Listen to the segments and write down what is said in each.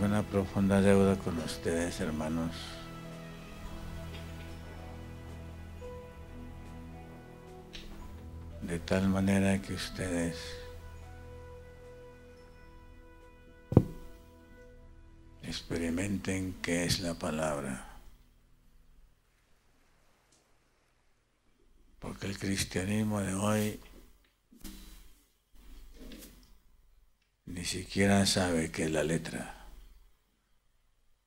Tengo una profunda deuda con ustedes, hermanos. De tal manera que ustedes experimenten qué es la palabra. Porque el cristianismo de hoy ni siquiera sabe qué es la letra,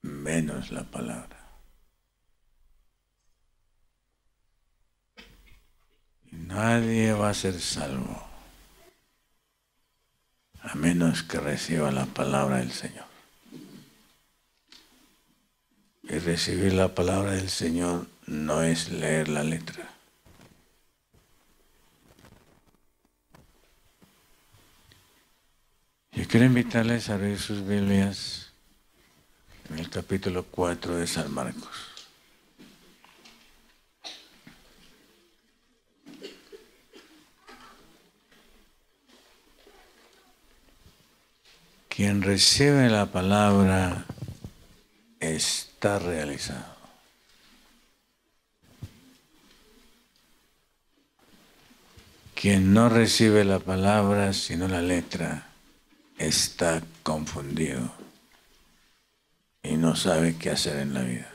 menos la palabra. Y nadie va a ser salvo a menos que reciba la palabra del Señor. Y recibir la palabra del Señor no es leer la letra. Yo quiero invitarles a abrir sus Biblias en el capítulo 4 de San Marcos. Quien recibe la palabra está realizado. Quien no recibe la palabra sino la letra está confundido y no sabe qué hacer en la vida.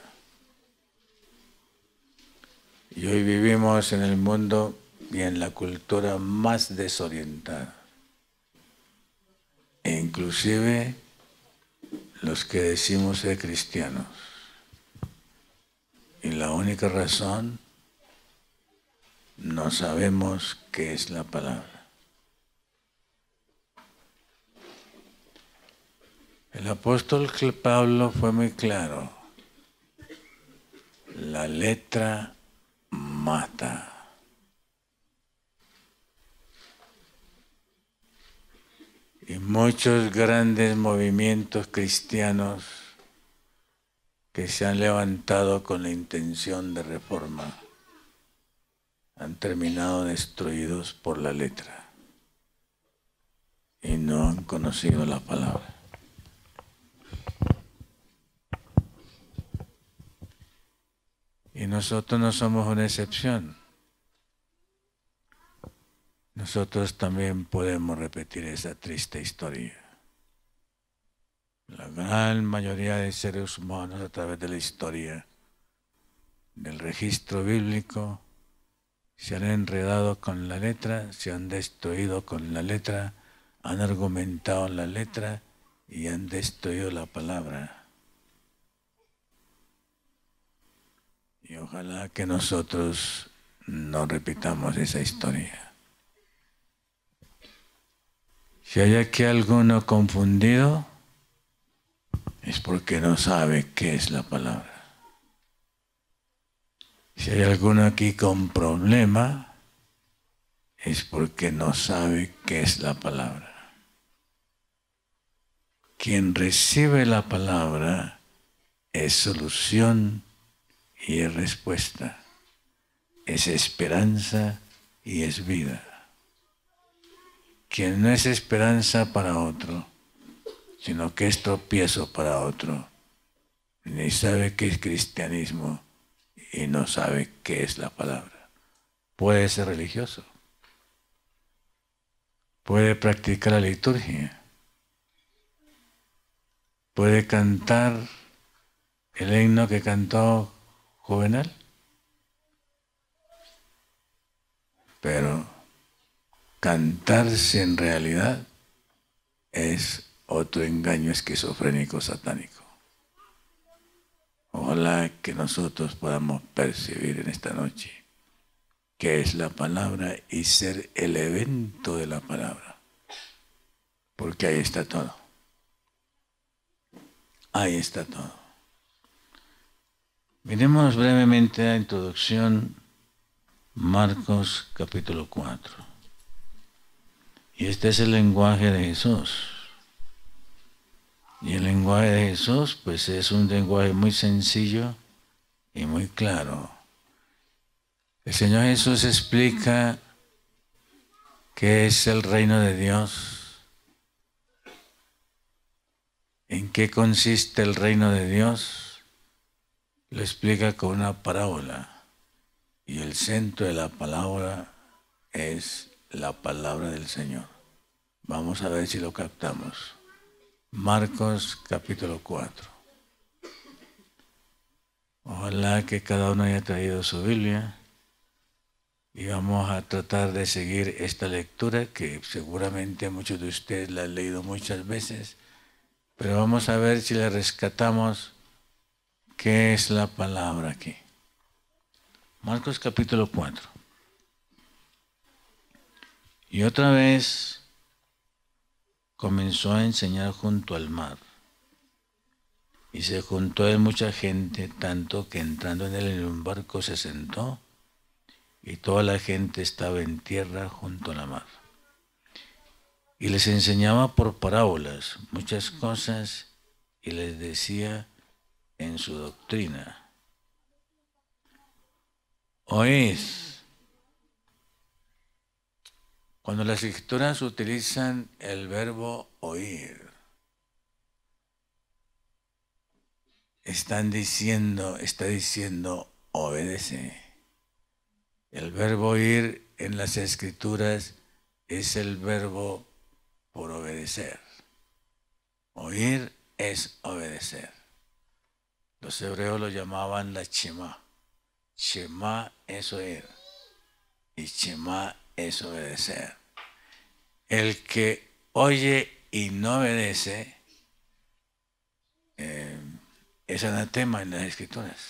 Y hoy vivimos en el mundo y en la cultura más desorientada. E inclusive los que decimos ser cristianos. Y la única razón, no sabemos qué es la palabra. El apóstol Pablo fue muy claro. La letra mata. Y muchos grandes movimientos cristianos que se han levantado con la intención de reforma han terminado destruidos por la letra y no han conocido la palabra. Y nosotros no somos una excepción. Nosotros también podemos repetir esa triste historia. La gran mayoría de seres humanos a través de la historia, del registro bíblico, se han enredado con la letra, se han destruido con la letra, han argumentado en la letra y han destruido la palabra. Y ojalá que nosotros no repitamos esa historia. Si hay aquí alguno confundido, es porque no sabe qué es la palabra. Si hay alguno aquí con problema, es porque no sabe qué es la palabra. Quien recibe la palabra es solución y es respuesta, es esperanza y es vida. Quien no es esperanza para otro, sino que es tropiezo para otro, ni sabe qué es cristianismo y no sabe qué es la palabra. Puede ser religioso, puede practicar la liturgia, puede cantar el himno que cantó Juvenal, pero cantarse en realidad es otro engaño esquizofrénico satánico. Ojalá que nosotros podamos percibir en esta noche qué es la palabra y ser el evento de la palabra, porque ahí está todo. Ahí está todo. Miremos brevemente la introducción, Marcos capítulo 4. Y este es el lenguaje de Jesús. Y el lenguaje de Jesús, pues es un lenguaje muy sencillo y muy claro. El Señor Jesús explica qué es el reino de Dios, en qué consiste el reino de Dios? Lo explica con una parábola. Y el centro de la palabra es la palabra del Señor. Vamos a ver si lo captamos. Marcos capítulo 4. Ojalá que cada uno haya traído su Biblia y vamos a tratar de seguir esta lectura que seguramente muchos de ustedes la han leído muchas veces, pero vamos a ver si le rescatamos qué es la palabra aquí. Marcos capítulo 4. Y otra vez comenzó a enseñar junto al mar. Y se juntó a él mucha gente, tanto que entrando en él en un barco se sentó, y toda la gente estaba en tierra junto a la mar. Y les enseñaba por parábolas muchas cosas, y les decía en su doctrina: oíd. Cuando las escrituras utilizan el verbo oír, está diciendo obedece. El verbo oír en las escrituras es el verbo por obedecer. Oír es obedecer. Los hebreos lo llamaban la Shema. Shema es oír y Shema es obedecer. El que oye y no obedece es anatema en las escrituras.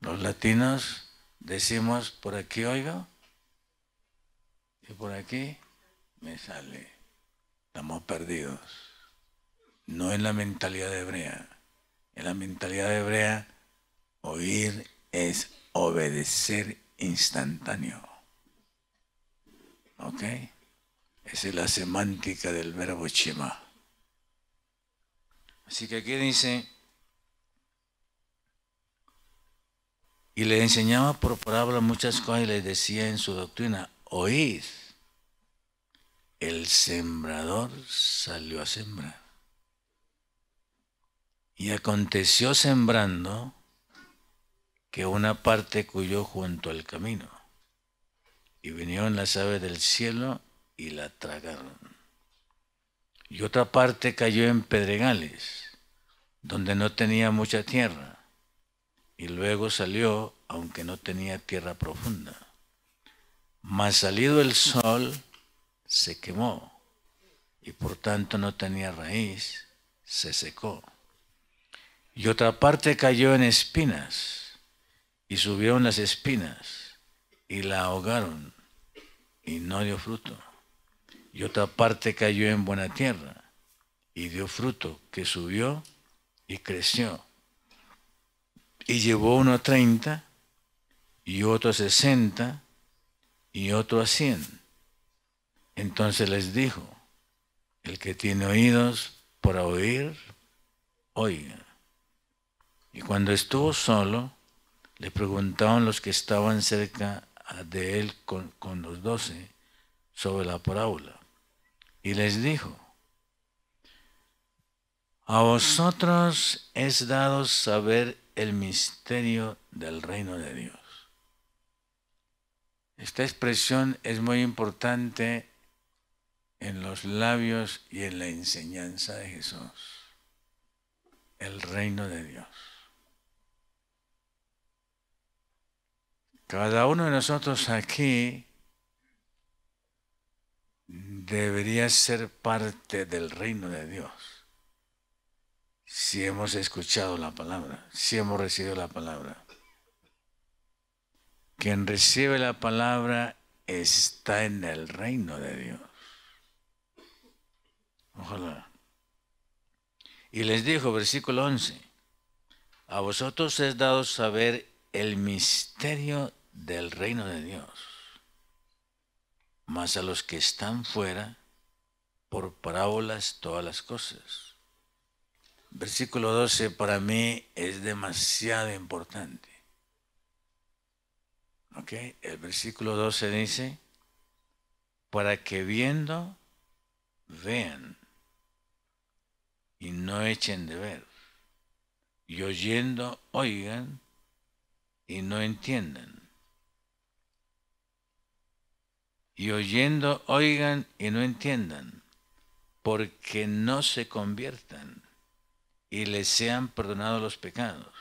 Los latinos decimos: por aquí oigo y por aquí me sale. Estamos perdidos. No en la mentalidad hebrea. En la mentalidad hebrea, oír es obedecer instantáneo. ¿Ok? Esa es la semántica del verbo Shema. Así que aquí dice: y le enseñaba por parábola muchas cosas y les decía en su doctrina: oíd, el sembrador salió a sembrar. Y aconteció sembrando que una parte cuyó junto al camino, y vinieron las aves del cielo y la tragaron. Y otra parte cayó en pedregales, donde no tenía mucha tierra, y luego salió, aunque no tenía tierra profunda. Mas salido el sol, se quemó, y por tanto no tenía raíz, se secó. Y otra parte cayó en espinas, y subieron las espinas, y la ahogaron, y no dio fruto. Y otra parte cayó en buena tierra, y dio fruto, que subió y creció. Y llevó uno 30, y otro 60, y otro 100. Entonces les dijo: el que tiene oídos para oír, oiga. Y cuando estuvo solo, le preguntaban los que estaban cerca de él con los 12 sobre la parábola. Y les dijo: a vosotros es dado saber el misterio del reino de Dios. Esta expresión es muy importante en los labios y en la enseñanza de Jesús. El reino de Dios. Cada uno de nosotros aquí debería ser parte del reino de Dios. Si hemos escuchado la palabra, si hemos recibido la palabra. Quien recibe la palabra está en el reino de Dios. Ojalá. Y les dijo, versículo 11, a vosotros es dado saber el misterio del reino de Dios, mas a los que están fuera, por parábolas todas las cosas. Versículo 12 para mí es demasiado importante. ¿Ok? El versículo 12 dice, para que viendo, vean, y no echen de ver, y oyendo oigan y no entiendan, y oyendo oigan y no entiendan, porque no se conviertan y les sean perdonados los pecados.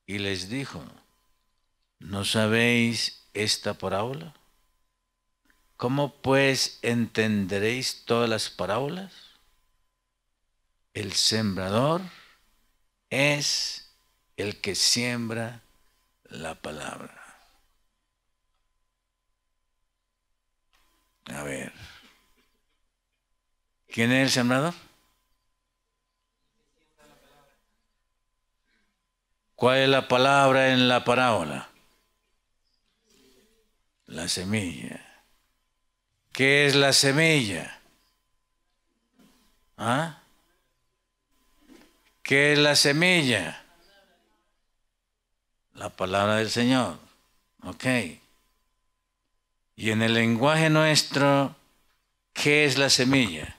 Y les dijo, ¿no sabéis esta parábola? ¿Cómo pues entenderéis todas las parábolas? El sembrador es el que siembra la palabra. A ver, ¿quién es el sembrador? ¿Cuál es la palabra en la parábola? La semilla. ¿Qué es la semilla? ¿Ah? ¿Qué es la semilla? La palabra del Señor. Ok. Y en el lenguaje nuestro, ¿qué es la semilla?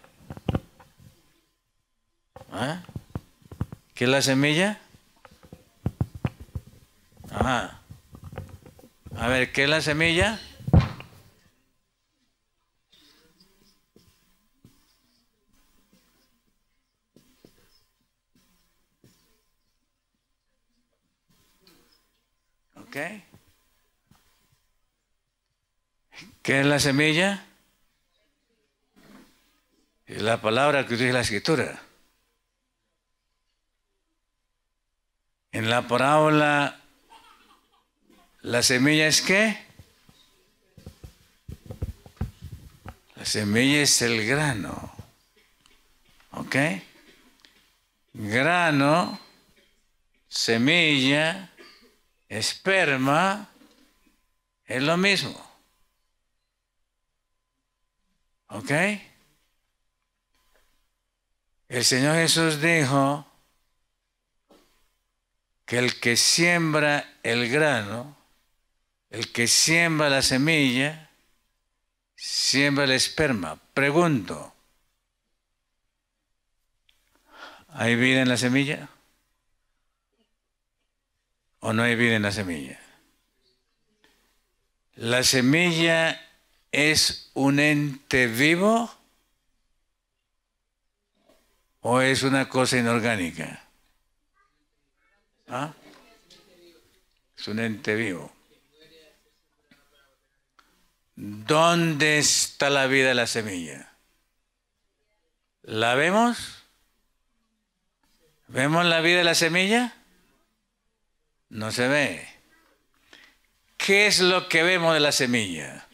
¿Ah? ¿Qué es la semilla? Ajá. A ver, ¿qué es la semilla? ¿Ok? ¿Qué es la semilla? Es la palabra que utiliza la Escritura. En la parábola, ¿la semilla es qué? La semilla es el grano. ¿Ok? Grano, semilla, esperma, es lo mismo. ¿Ok? El Señor Jesús dijo que el que siembra el grano, el que siembra la semilla, siembra el esperma. Pregunto, ¿hay vida en la semilla? ¿O no hay vida en la semilla? ¿La semilla es un ente vivo o es una cosa inorgánica? ¿Ah? Es un ente vivo. ¿Dónde está la vida de la semilla? ¿La vemos? ¿Vemos la vida de la semilla? No se ve. ¿Qué es lo que vemos de la semilla?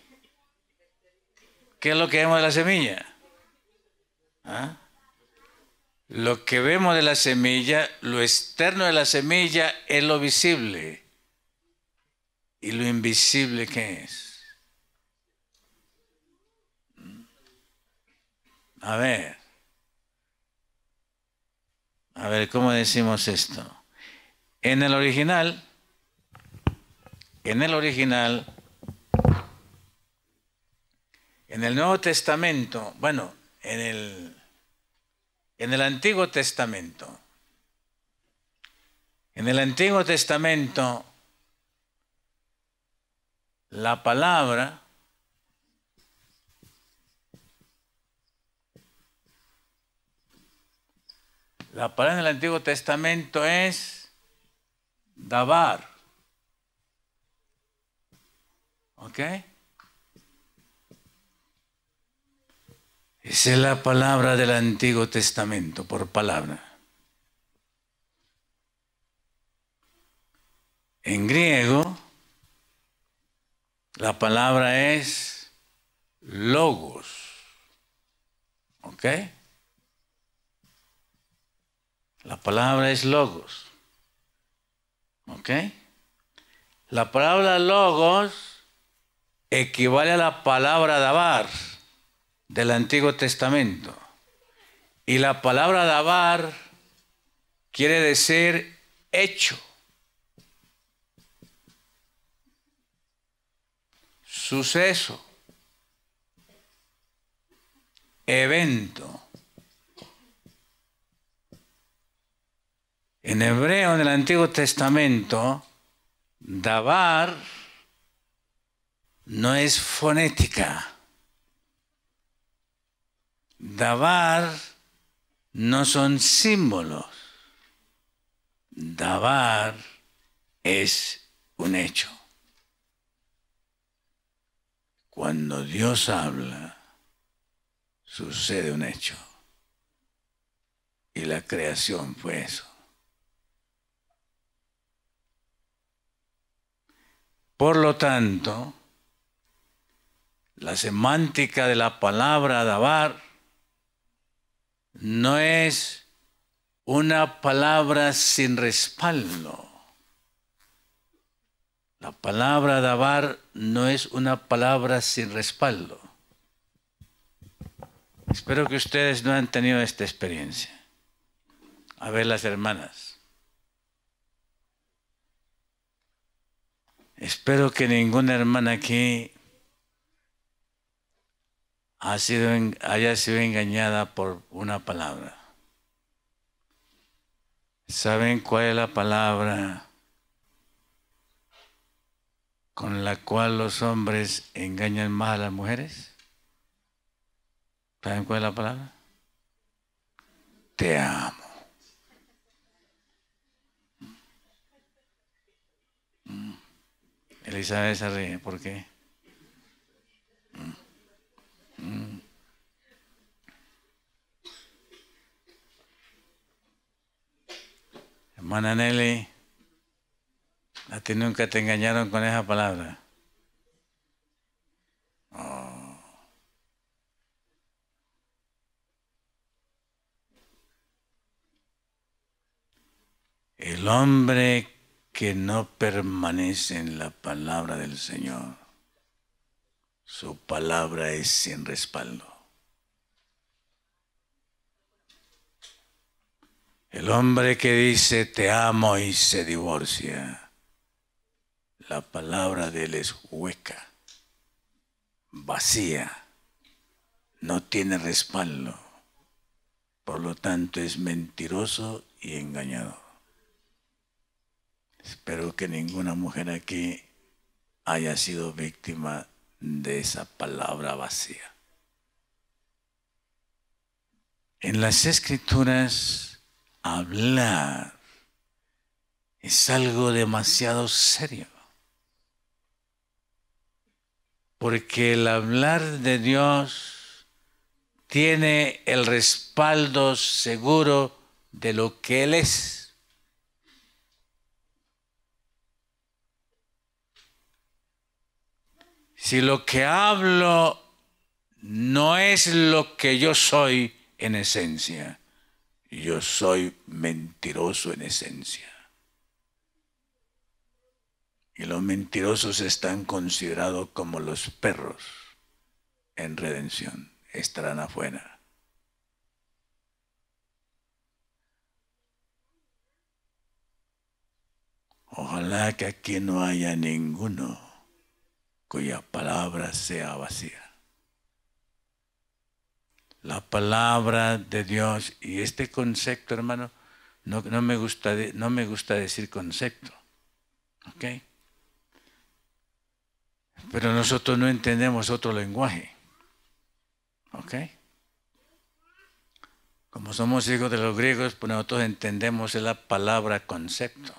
¿Qué es lo que vemos de la semilla? ¿Ah? Lo que vemos de la semilla, lo externo de la semilla es lo visible. ¿Y lo invisible qué es? A ver, ¿cómo decimos esto? En el original, en el Nuevo Testamento, bueno, en el Antiguo Testamento, la palabra en el Antiguo Testamento es dabar. ¿Ok? Esa es la palabra del Antiguo Testamento, por palabra. En griego, la palabra es logos. ¿Ok? La palabra es logos. ¿Ok? La palabra logos equivale a la palabra dabar del Antiguo Testamento. Y la palabra dabar quiere decir hecho, suceso, evento. En hebreo, en el Antiguo Testamento, davar no es fonética. Davar no son símbolos. Davar es un hecho. Cuando Dios habla, sucede un hecho. Y la creación fue eso. Por lo tanto, la semántica de la palabra davar no es una palabra sin respaldo. La palabra davar no es una palabra sin respaldo. Espero que ustedes no han tenido esta experiencia. A ver, las hermanas. Espero que ninguna hermana aquí haya sido engañada por una palabra. ¿Saben cuál es la palabra con la cual los hombres engañan más a las mujeres? ¿Saben cuál es la palabra? Te amo. Elizabeth se ríe, ¿por qué? Hermana Nelly, ¿a ti nunca te engañaron con esa palabra? Oh. El hombre que no permanece en la palabra del Señor, su palabra es sin respaldo. El hombre que dice te amo y se divorcia, la palabra de él es hueca, vacía, no tiene respaldo, por lo tanto es mentiroso y engañador. Espero que ninguna mujer aquí haya sido víctima de esa palabra vacía. En las Escrituras, hablar es algo demasiado serio. Porque el hablar de Dios tiene el respaldo seguro de lo que Él es. Si lo que hablo no es lo que yo soy en esencia, yo soy mentiroso en esencia. Y los mentirosos están considerados como los perros en redención, estarán afuera. Ojalá que aquí no haya ninguno cuya palabra sea vacía. La palabra de Dios, y este concepto, hermano, no me gusta decir concepto, ¿ok? Pero nosotros no entendemos otro lenguaje, ¿ok? Como somos hijos de los griegos, pues nosotros entendemos la palabra concepto,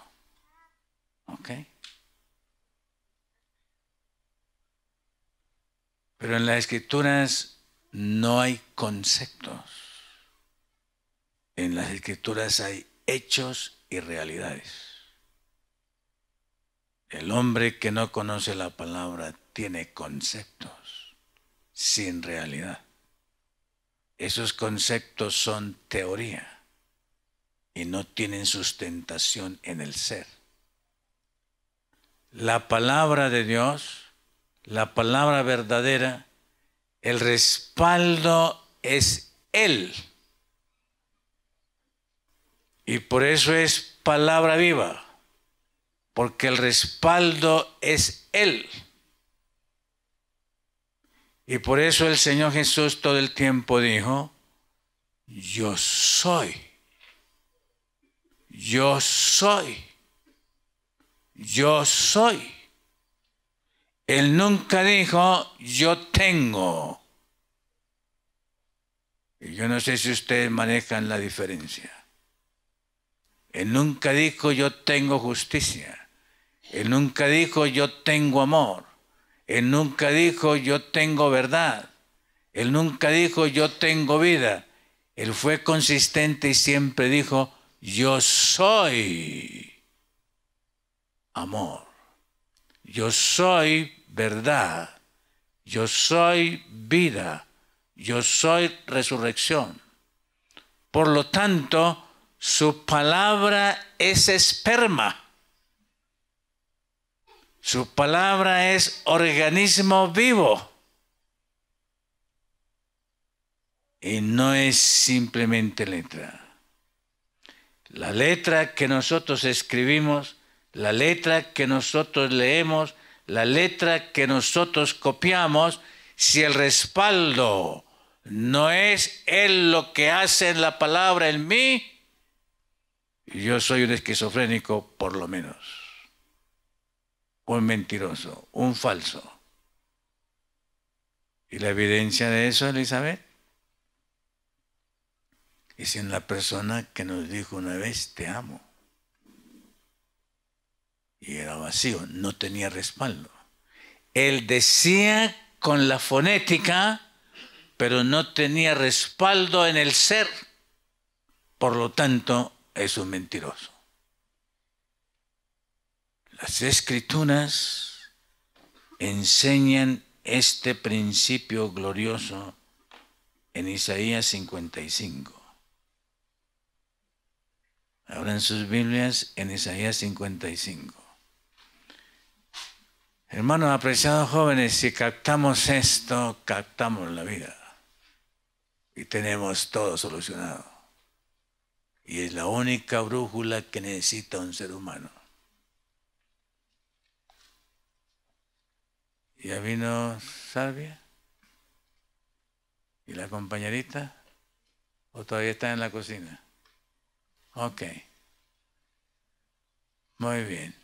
¿ok? Pero en las Escrituras no hay conceptos. En las Escrituras hay hechos y realidades. El hombre que no conoce la palabra tiene conceptos sin realidad. Esos conceptos son teoría y no tienen sustentación en el ser. La palabra de Dios, la palabra verdadera, el respaldo es Él. Y por eso es palabra viva, porque el respaldo es Él. Y por eso el Señor Jesús todo el tiempo dijo, yo soy yo soy. Yo soy. Él nunca dijo, yo tengo. Y yo no sé si ustedes manejan la diferencia. Él nunca dijo, yo tengo justicia. Él nunca dijo, yo tengo amor. Él nunca dijo, yo tengo verdad. Él nunca dijo, yo tengo vida. Él fue consistente y siempre dijo, yo soy amor. Yo soy verdad. Yo soy vida. Yo soy resurrección. Por lo tanto, su palabra es esperma. Su palabra es organismo vivo. Y no es simplemente letra. La letra que nosotros escribimos, la letra que nosotros leemos, la letra que nosotros copiamos, si el respaldo no es Él lo que hace en la palabra en mí, yo soy un esquizofrénico por lo menos, un mentiroso, un falso. ¿Y la evidencia de eso, Elizabeth? Es en la persona que nos dijo una vez, te amo. Y era vacío, no tenía respaldo. Él decía con la fonética, pero no tenía respaldo en el ser. Por lo tanto, es un mentiroso. Las Escrituras enseñan este principio glorioso en Isaías 55. Abran sus Biblias en Isaías 55. Hermanos apreciados jóvenes, si captamos esto, captamos la vida. Y tenemos todo solucionado. Y es la única brújula que necesita un ser humano. ¿Ya vino Salvia? ¿Y la compañerita? ¿O todavía está en la cocina? Ok. Muy bien.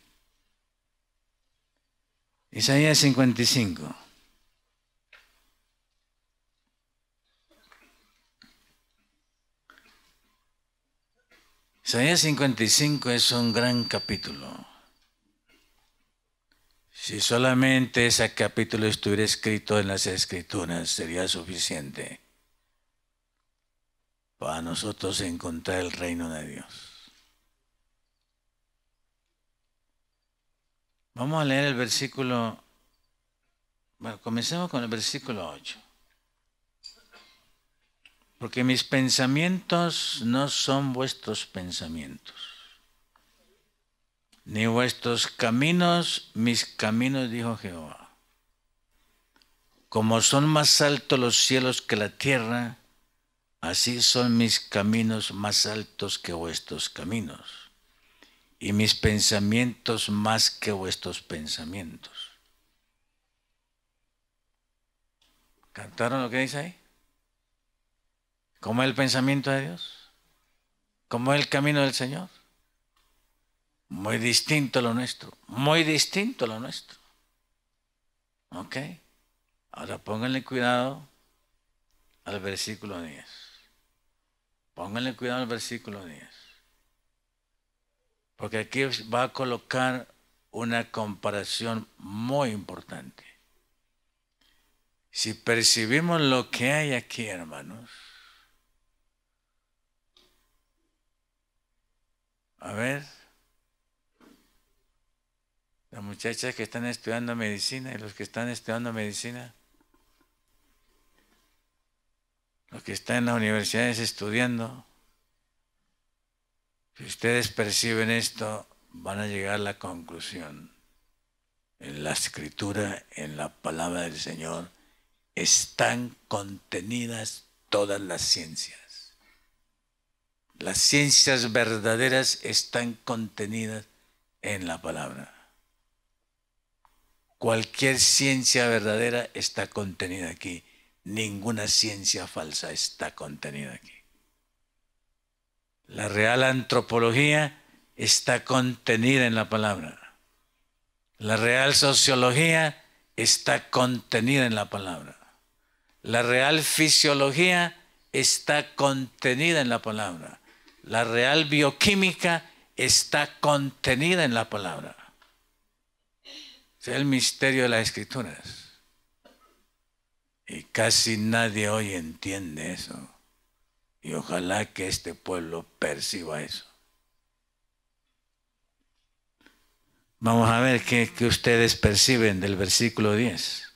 Isaías 55. Isaías 55 es un gran capítulo. Si solamente ese capítulo estuviera escrito en las Escrituras, sería suficiente para nosotros encontrar el reino de Dios. Vamos a leer el versículo, bueno, comencemos con el versículo 8. Porque mis pensamientos no son vuestros pensamientos, ni vuestros caminos mis caminos, dijo Jehová. Como son más altos los cielos que la tierra, así son mis caminos más altos que vuestros caminos, y mis pensamientos más que vuestros pensamientos. ¿Captaron lo que dice ahí? ¿Cómo es el pensamiento de Dios? ¿Cómo es el camino del Señor? Muy distinto a lo nuestro, muy distinto a lo nuestro. ¿Ok? Ahora pónganle cuidado al versículo 10. Pónganle cuidado al versículo 10. Porque aquí va a colocar una comparación muy importante. Si percibimos lo que hay aquí, hermanos, a ver, las muchachas que están estudiando medicina y los que están estudiando medicina, los que están en las universidades estudiando, si ustedes perciben esto, van a llegar a la conclusión. En la Escritura, en la palabra del Señor, están contenidas todas las ciencias. Las ciencias verdaderas están contenidas en la palabra. Cualquier ciencia verdadera está contenida aquí. Ninguna ciencia falsa está contenida aquí. La real antropología está contenida en la palabra. La real sociología está contenida en la palabra. La real fisiología está contenida en la palabra. La real bioquímica está contenida en la palabra. Es el misterio de las Escrituras. Y casi nadie hoy entiende eso. Y ojalá que este pueblo perciba eso. Vamos a ver qué ustedes perciben del versículo 10.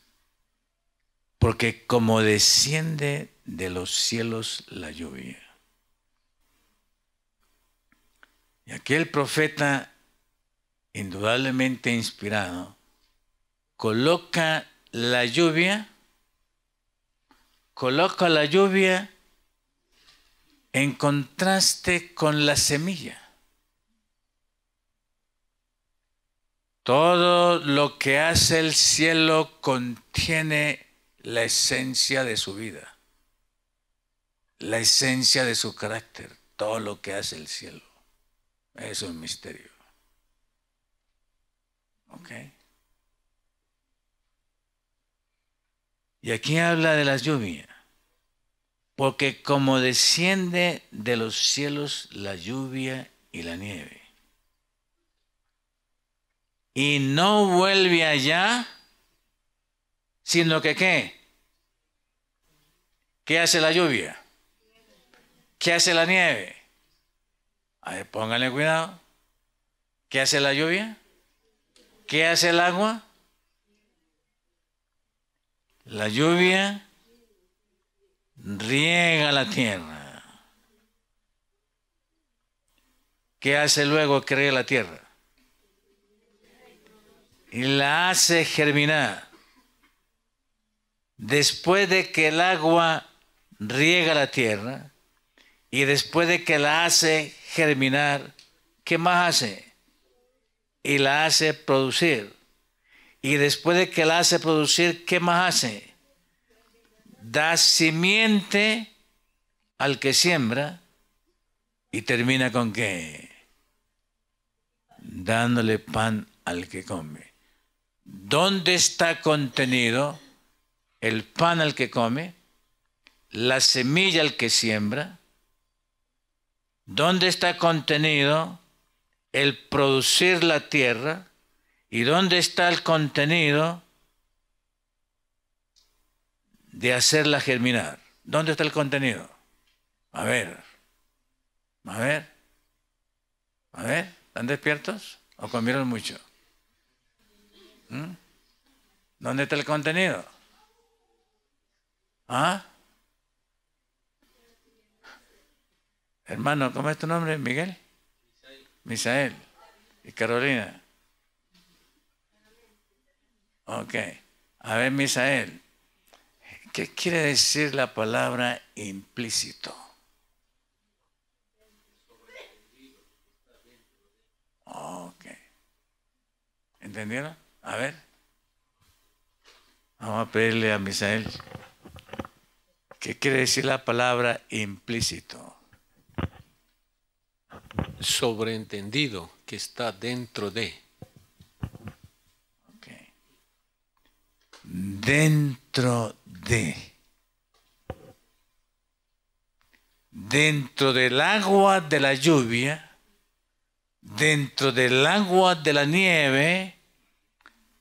Porque como desciende de los cielos la lluvia. Y aquí el profeta, indudablemente inspirado, coloca la lluvia en contraste con la semilla. Todo lo que hace el cielo contiene la esencia de su vida, la esencia de su carácter, todo lo que hace el cielo. Es un misterio. ¿Ok? Y aquí habla de la lluvia. Porque como desciende de los cielos la lluvia y la nieve, y no vuelve allá, sino que ¿qué? ¿Qué hace la lluvia? ¿Qué hace la nieve? A ver, pónganle cuidado. ¿Qué hace la lluvia? ¿Qué hace el agua? La lluvia riega la tierra. ¿Qué hace luego que riega la tierra? Y la hace germinar. Después de que el agua riega la tierra y después de que la hace germinar, ¿qué más hace? Y la hace producir. Y después de que la hace producir, ¿qué más hace? Da simiente al que siembra y termina con ¿qué? Dándole pan al que come. ¿Dónde está contenido el pan al que come, la semilla al que siembra? ¿Dónde está contenido el producir la tierra? ¿Y dónde está el contenido de hacerla germinar? ¿Dónde está el contenido? A ver. ¿Están despiertos o comieron mucho? ¿Dónde está el contenido? ¿Ah? Hermano, ¿cómo es tu nombre? ¿Miguel? Misael. ¿Y Carolina? Ok. A ver, Misael, ¿qué quiere decir la palabra implícito? Ok. ¿Entendieron? A ver. Vamos a pedirle a Misael. ¿Qué quiere decir la palabra implícito? Sobreentendido, que está dentro de. Okay. Dentro de. Dentro del agua de la lluvia, dentro del agua de la nieve,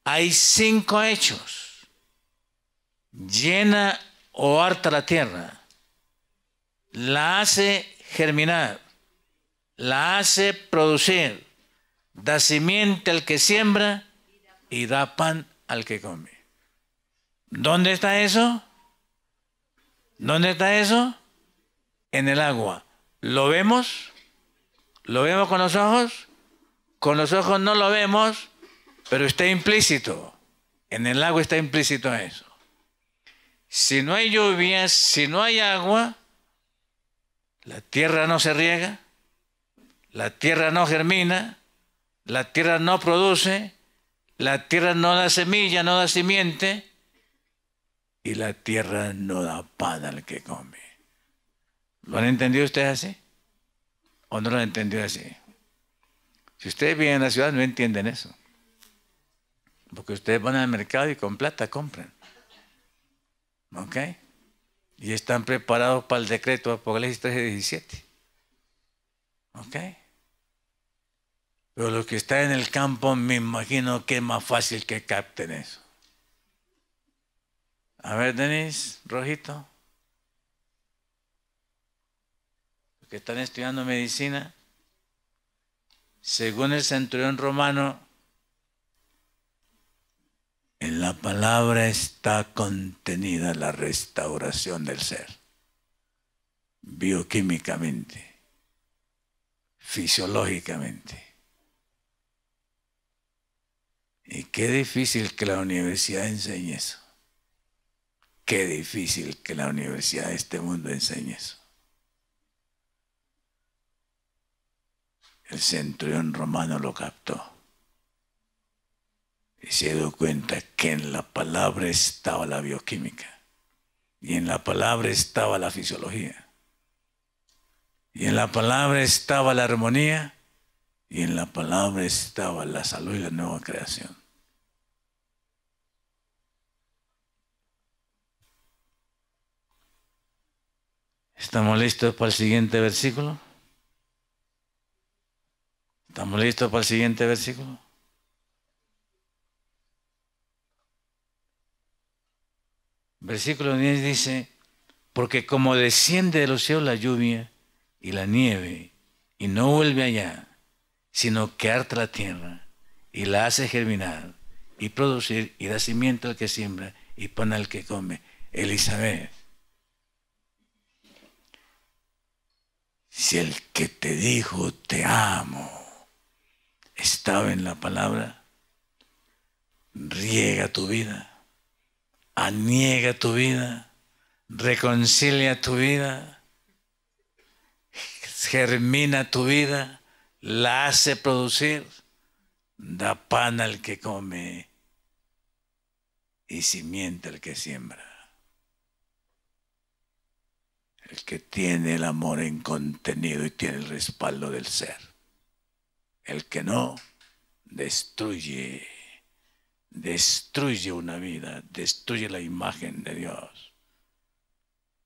hay 5 hechos. Llena o harta la tierra, la hace germinar, la hace producir, da simiente al que siembra y da pan al que come. ¿Dónde está eso? ¿Dónde está eso? En el agua. ¿Lo vemos? ¿Lo vemos con los ojos? Con los ojos no lo vemos, pero está implícito. En el agua está implícito eso. Si no hay lluvia, si no hay agua, la tierra no se riega, la tierra no germina, la tierra no produce, la tierra no da semilla, no da simiente, y la tierra no da pan al que come. ¿Lo han entendido ustedes así? ¿O no lo han entendido así? Si ustedes viven en la ciudad no entienden eso. Porque ustedes van al mercado y con plata compran. ¿Ok? Y están preparados para el decreto de Apocalipsis 13:17. ¿Ok? Pero los que están en el campo me imagino que es más fácil que capten eso. A ver, Denis, Rojito. Los que están estudiando medicina. Según el centurión romano, en la palabra está contenida la restauración del ser. Bioquímicamente, fisiológicamente. Y qué difícil que la universidad enseñe eso. Qué difícil que la universidad de este mundo enseñe eso. El centurión romano lo captó. Y se dio cuenta que en la palabra estaba la bioquímica. Y en la palabra estaba la fisiología. Y en la palabra estaba la armonía. Y en la palabra estaba la salud y la nueva creación. ¿Estamos listos para el siguiente versículo? ¿Estamos listos para el siguiente versículo? Versículo 10 dice, porque como desciende de los cielos la lluvia y la nieve, y no vuelve allá, sino que harta la tierra, y la hace germinar, y producir, y da simiente al que siembra, y pan al que come. Elizabeth, si el que te dijo te amo estaba en la palabra, riega tu vida, aniega tu vida, reconcilia tu vida, germina tu vida, la hace producir, da pan al que come y simiente al que siembra. El que tiene el amor en contenido y tiene el respaldo del ser. El que no, destruye una vida, destruye la imagen de Dios.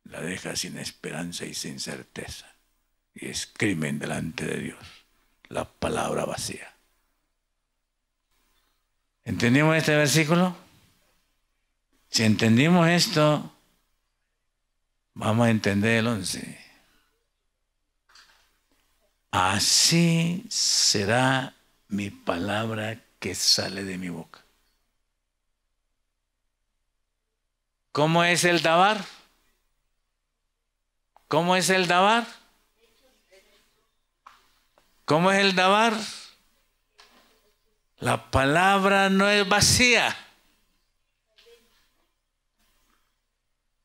La deja sin esperanza y sin certeza. Y es crimen delante de Dios. La palabra vacía. ¿Entendimos este versículo? Si entendimos esto, vamos a entender el 11. Así será mi palabra que sale de mi boca. ¿Cómo es el dabar? ¿Cómo es el dabar? ¿Cómo es el dabar? La palabra no es vacía.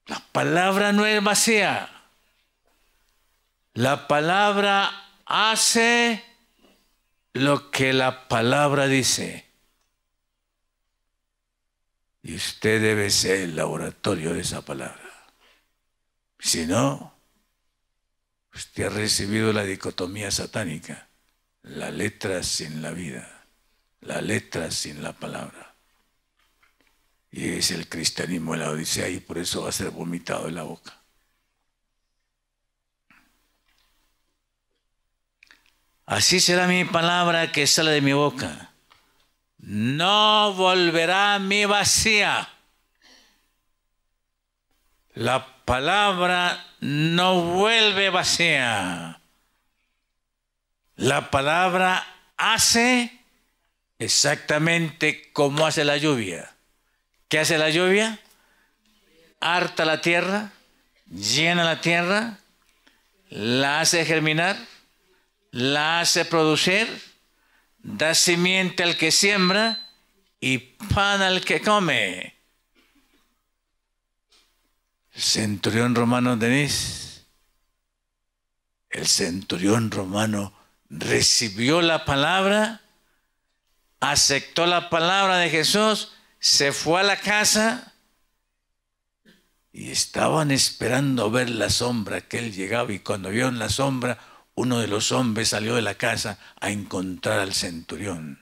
La palabra no es vacía. La palabra hace lo que la palabra dice. Y usted debe ser el laboratorio de esa palabra. Si no, usted ha recibido la dicotomía satánica. La letra sin la vida. La letra sin la palabra. Y es el cristianismo de la Odisea y por eso va a ser vomitado en la boca. Así será mi palabra que sale de mi boca. No volverá a mí vacía. La palabra no vuelve vacía. La palabra hace exactamente como hace la lluvia. ¿Qué hace la lluvia? Harta la tierra, llena la tierra, la hace germinar, la hace producir, da simiente al que siembra y pan al que come. El centurión romano, Denis, el centurión romano recibió la palabra, aceptó la palabra de Jesús, se fue a la casa y estaban esperando ver la sombra que él llegaba, y cuando vieron la sombra, uno de los hombres salió de la casa a encontrar al centurión.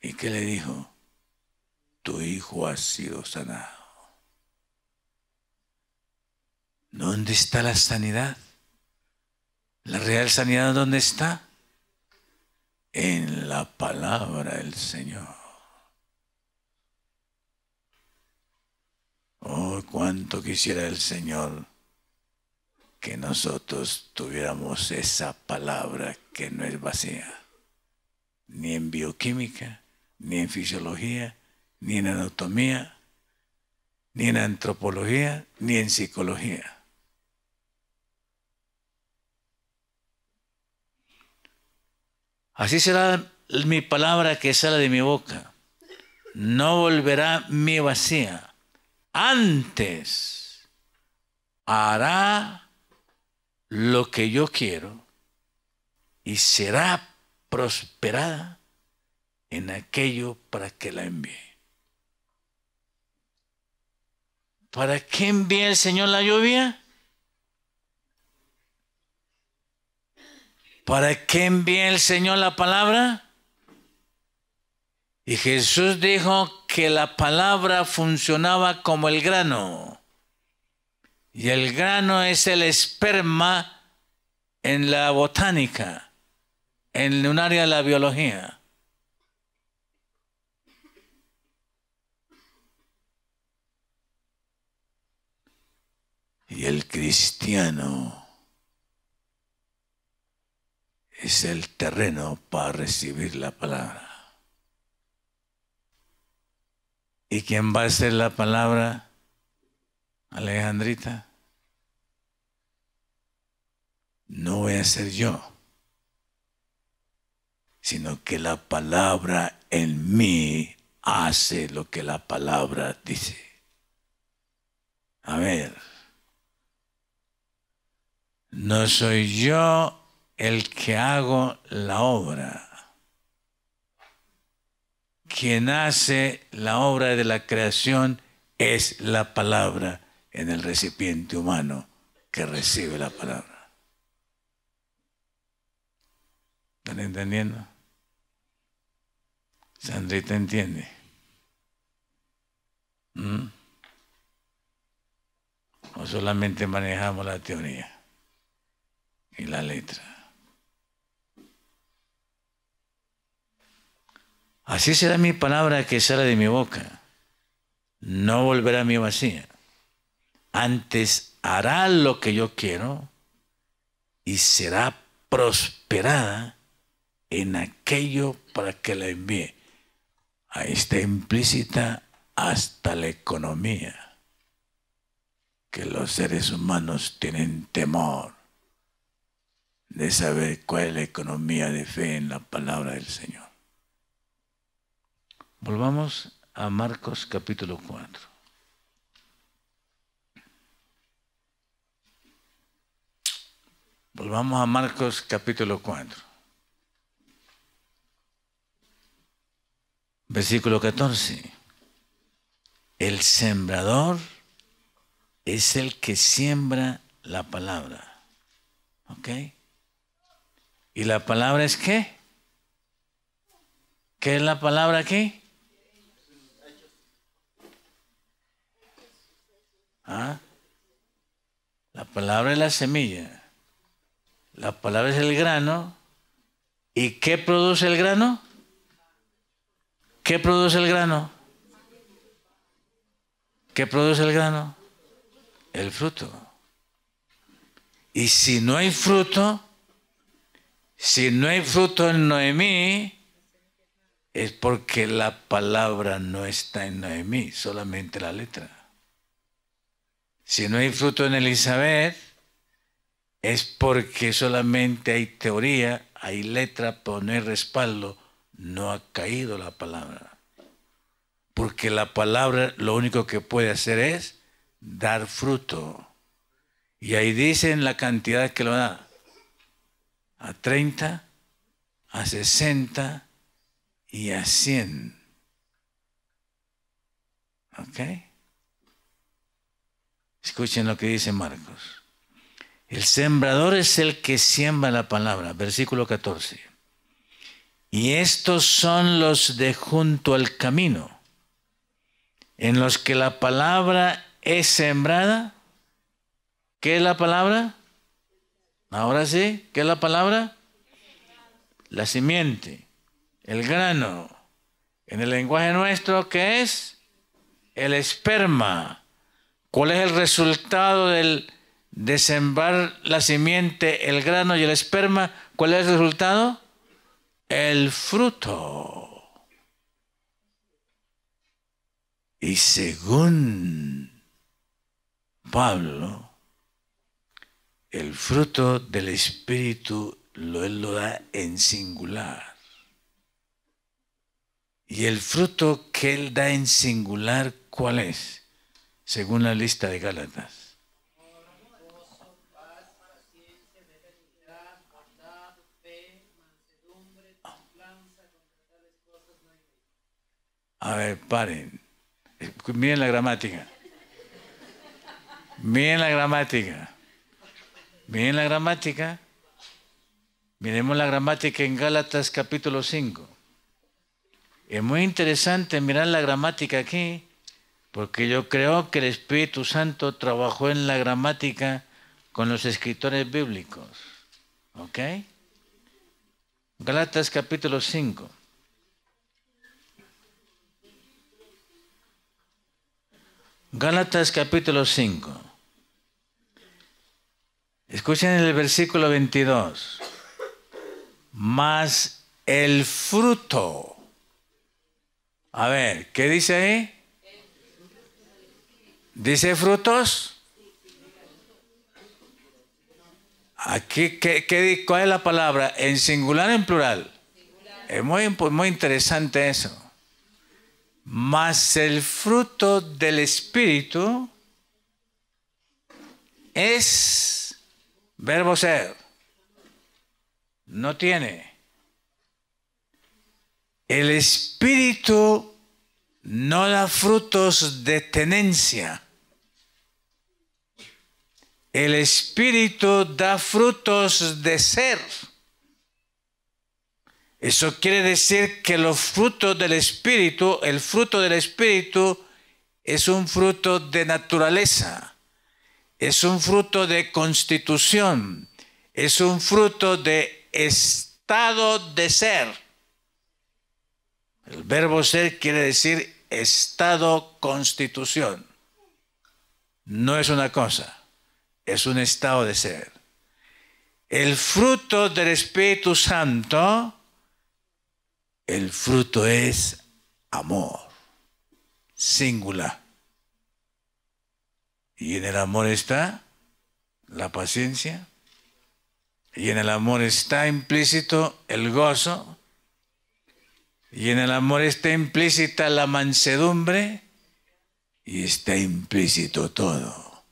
¿Y qué le dijo? Tu hijo ha sido sanado. ¿Dónde está la sanidad? ¿La real sanidad dónde está? En la palabra del Señor. Oh, cuánto quisiera el Señor que nosotros tuviéramos esa palabra que no es vacía, ni en bioquímica, ni en fisiología, ni en anatomía, ni en antropología, ni en psicología. Así será mi palabra que sale de mi boca. No volverá mi vacía. Antes hará lo que yo quiero y será prosperada en aquello para que la envíe. ¿Para qué envía el Señor la lluvia? ¿Para qué envía el Señor la palabra? Y Jesús dijo que la palabra funcionaba como el grano. Y el grano es el esperma en la botánica, en un área de la biología. Y el cristiano es el terreno para recibir la palabra. ¿Y quién va a hacer la palabra, Alejandrita? No voy a ser yo, sino que la palabra en mí hace lo que la palabra dice. A ver, no soy yo el que hago la obra. Quien hace la obra de la creación es la palabra en el recipiente humano que recibe la palabra. ¿Están entendiendo? Sandrita entiende. O solamente manejamos la teoría y la letra. Así será mi palabra que sale de mi boca. No volverá a mí vacía. Antes hará lo que yo quiero y será prosperada en aquello para que la envíe. Ahí está implícita hasta la economía, que los seres humanos tienen temor de saber cuál es la economía de fe en la palabra del Señor. Volvamos a Marcos capítulo 4. Volvamos a Marcos capítulo 4. Versículo 14. El sembrador es el que siembra la palabra. ¿Ok? ¿Y la palabra es qué? ¿Qué es la palabra aquí? ¿Ah? La palabra es la semilla. La palabra es el grano. ¿Y qué produce el grano? ¿Qué produce el grano? ¿Qué produce el grano? El fruto. Y si no hay fruto en Noemí, es porque la palabra no está en Noemí, solamente la letra. Si no hay fruto en Elizabeth, es porque solamente hay teoría, hay letra, pero no hay respaldo. No ha caído la palabra. Porque la palabra lo único que puede hacer es dar fruto. Y ahí dicen la cantidad que lo da. A 30, a 60 y a 100. ¿Ok? Escuchen lo que dice Marcos. El sembrador es el que siembra la palabra, versículo 14. Y estos son los de junto al camino, en los que la palabra es sembrada. ¿Qué es la palabra? Ahora sí, ¿qué es la palabra? La simiente, el grano. En el lenguaje nuestro, ¿qué es? El esperma. ¿Cuál es el resultado de sembrar la simiente, el grano y el esperma? ¿Cuál es el resultado? El fruto. Y según Pablo, el fruto del Espíritu él lo da en singular. Y el fruto que él da en singular, ¿cuál es? Según la lista de Gálatas. A ver, paren. Miren la gramática. Miren la gramática. Miren la gramática. Miremos la gramática en Gálatas capítulo 5. Es muy interesante mirar la gramática aquí, porque yo creo que el Espíritu Santo trabajó en la gramática con los escritores bíblicos. ¿Ok? Gálatas capítulo 5. Gálatas capítulo 5. Escuchen el versículo 22. Mas el fruto. A ver, ¿qué dice ahí? ¿Dice frutos? Aquí, ¿cuál es la palabra? ¿En singular o en plural? Es muy interesante eso. Mas el fruto del Espíritu es verbo ser. No tiene. El Espíritu no da frutos de tenencia. El Espíritu da frutos de ser. Eso quiere decir que los frutos del Espíritu, el fruto del Espíritu es un fruto de naturaleza, es un fruto de constitución, es un fruto de estado de ser. El verbo ser quiere decir estado, constitución. No es una cosa, es un estado de ser. El fruto del Espíritu Santo, el fruto es amor, singular. Y en el amor está la paciencia, y en el amor está implícito el gozo, y en el amor está implícita la mansedumbre, y está implícito todo,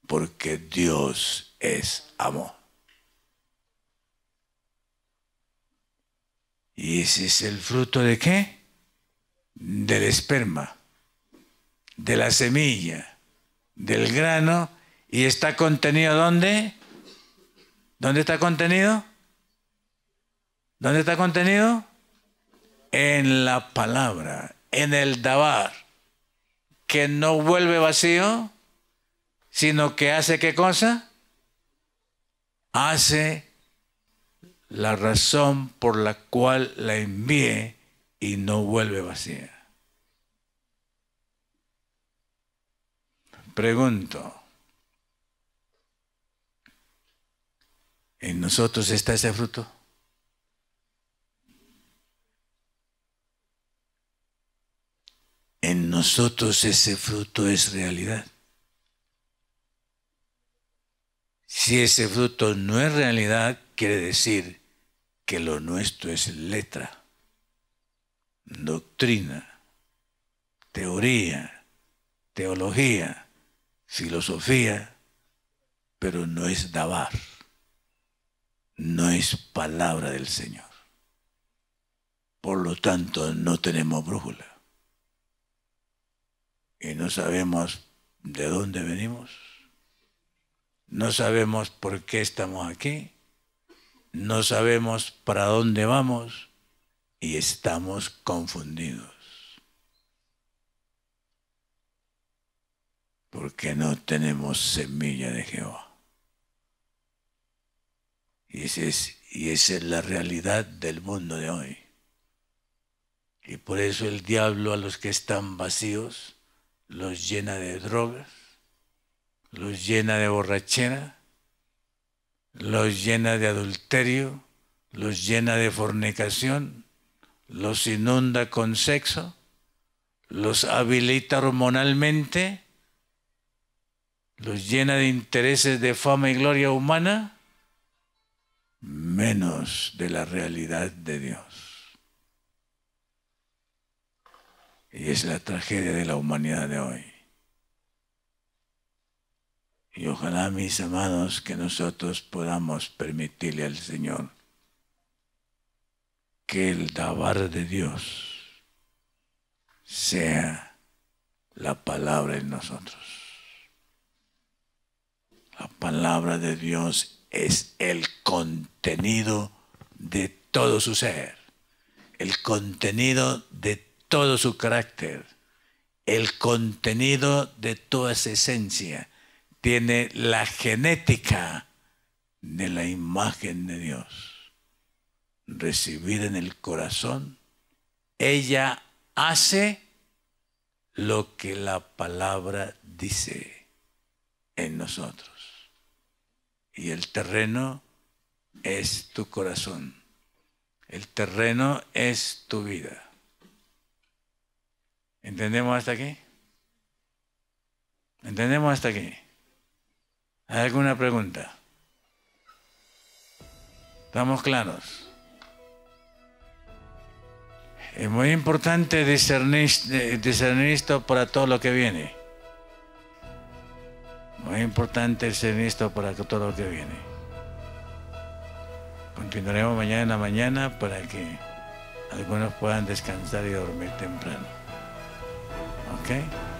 porque Dios es amor. ¿Y ese es el fruto de qué? Del esperma, de la semilla, del grano. ¿Y está contenido dónde? ¿Dónde está contenido? ¿Dónde está contenido? En la palabra, en el dabar, que no vuelve vacío, sino que hace ¿qué cosa? Hace la razón por la cual la envié y no vuelve vacía. Pregunto, ¿en nosotros está ese fruto? En nosotros ese fruto es realidad. Si ese fruto no es realidad, quiere decir que lo nuestro es letra, doctrina, teoría, teología, filosofía, pero no es dabar, no es palabra del Señor. Por lo tanto, no tenemos brújula. Y no sabemos de dónde venimos, No sabemos por qué estamos aquí, no sabemos para dónde vamos y estamos confundidos. Porque no tenemos semilla de Jehová. Y esa es la realidad del mundo de hoy. Y por eso el diablo a los que están vacíos los llena de drogas, los llena de borrachera, los llena de adulterio, los llena de fornicación, los inunda con sexo, los habilita hormonalmente, los llena de intereses de fama y gloria humana, menos de la realidad de Dios. Y es la tragedia de la humanidad de hoy. Y ojalá, mis amados, que nosotros podamos permitirle al Señor que el dabar de Dios sea la palabra en nosotros. La palabra de Dios es el contenido de todo su ser, el contenido de todo su carácter, el contenido de toda su esencia. Tiene la genética de la imagen de Dios recibida en el corazón. Ella hace lo que la palabra dice en nosotros. Y el terreno es tu corazón. El terreno es tu vida. ¿Entendemos hasta aquí? ¿Entendemos hasta aquí? ¿Hay alguna pregunta? ¿Estamos claros? Es muy importante discernir esto para todo lo que viene. Muy importante discernir esto para todo lo que viene. Continuaremos mañana en la mañana para que algunos puedan descansar y dormir temprano. ¿Ok?